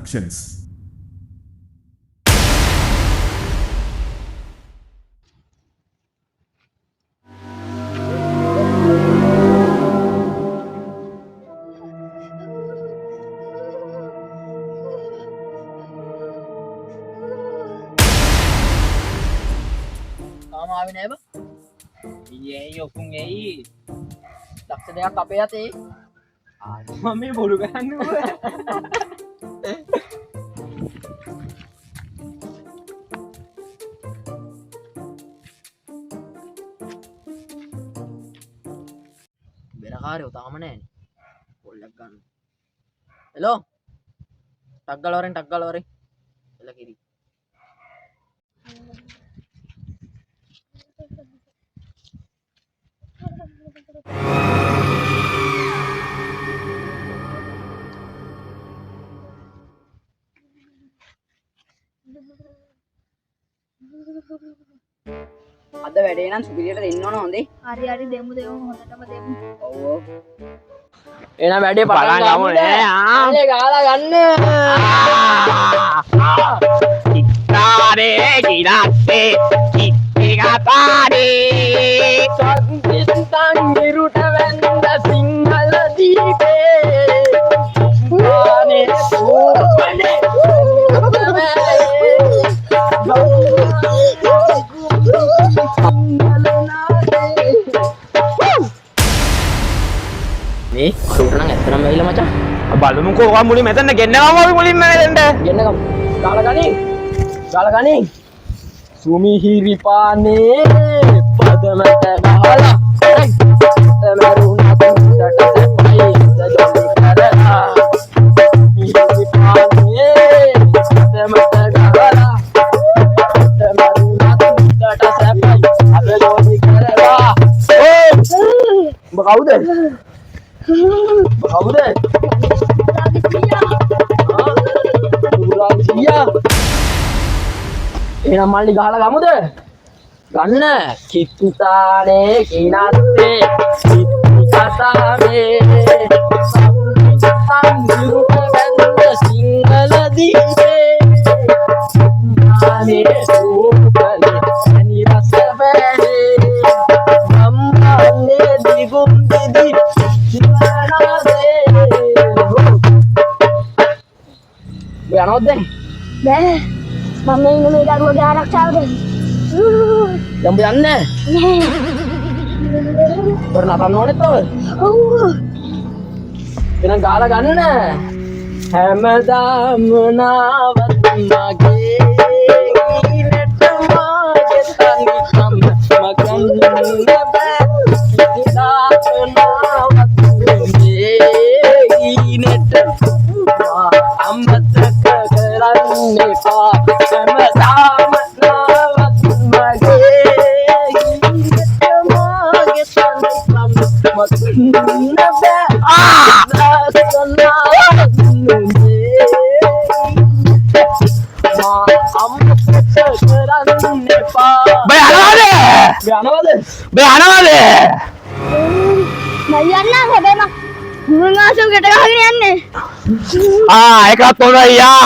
Productions. තාම ආවේ නෑ බං. ඊයේ ඔක්කොම එයි. ලක්ෂ දෙකක් අපේ අතේ. මම මේ බොරු ගන්න ඕන. බෙරකාරයෝ තාම නෑනේ. පොල්ලක් ගන්න. හෙලෝ. ටක් ගාලා වරෙන්. එල කිරි. අද වැඩේ නම් සුපිරියට දෙන්න ඕන හොඳේ. හරි දෙමු හොඳටම දෙමු. ඔව්. එහෙනම් වැඩේ පටන් ගමු නේ. ආලේ ගාලා ගන්න. ඉත්තාරේ කිරත්තේ ඉත්තිගතාරේ සත්තිස්තන් නිරුට වැන්ද සිංහල දීපේ වානේ සූපනේ මේ ෂූට් නම් ඇත්තටම වෙයිලා මචං. බලමුකෝ ඔයා මුලින් මෙතන ගෙන්නවම අපි මුලින්ම එන්න. ගෙන්නගමු. ගාලා ගනින්. සුමිහිරි පානේ පදමට ගහලා තමරුණා තුඩට සැපයි දජොලි කරලා. මිහිරි පානේ පදමට ගහලා තමරුණා තුඩට සැපයි දජොලි කරලා. උඹ කවුද? එහෙනම් මල්ලි ගහලා ගමුද? ගන්න. කිත්තානේ කිනත්තේ කිත්ති කතාවේ සංගිරුක වැන්ද සිංහල දීපේ ආනේ සූපනේ අනි රස බැලේ මම්මන්නේ දිගුම් දිදි කිවනාදේ. යනවද දැන්? බෑ. මම ඉන්න මේ දරුවගේ ආරක්ෂාවට. යම්බ යන්නේ? නෑ. බර නටන්න ඕනේ තව. ඔව්. එහෙනම් ගාලා ගන්න. හැමදාම නාවත් මගේ ඉනට මාගේ තනි සම් මගන්න බෑ. ඉතිදාත නාවත් මගේ ඉනට අම්මතක කරන්න එපා. හැමදාම නාවත් මගේ ඉනට මාගේ තනි සම් මගන්න බෑ. බයනවද? මම යන්නම් හැබැයි මම මුංගාසෝ ගෙට ගහගෙන යන්නේ. ඒකත් හොඳයි යා.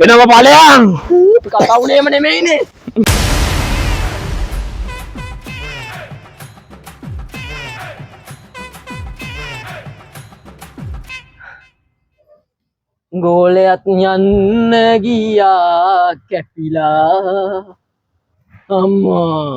එනම ඵලයන්. කතා වුණේම නෙමෙයිනේ. ගෝලයක් යන්න ගියා කැපිලා අම්මා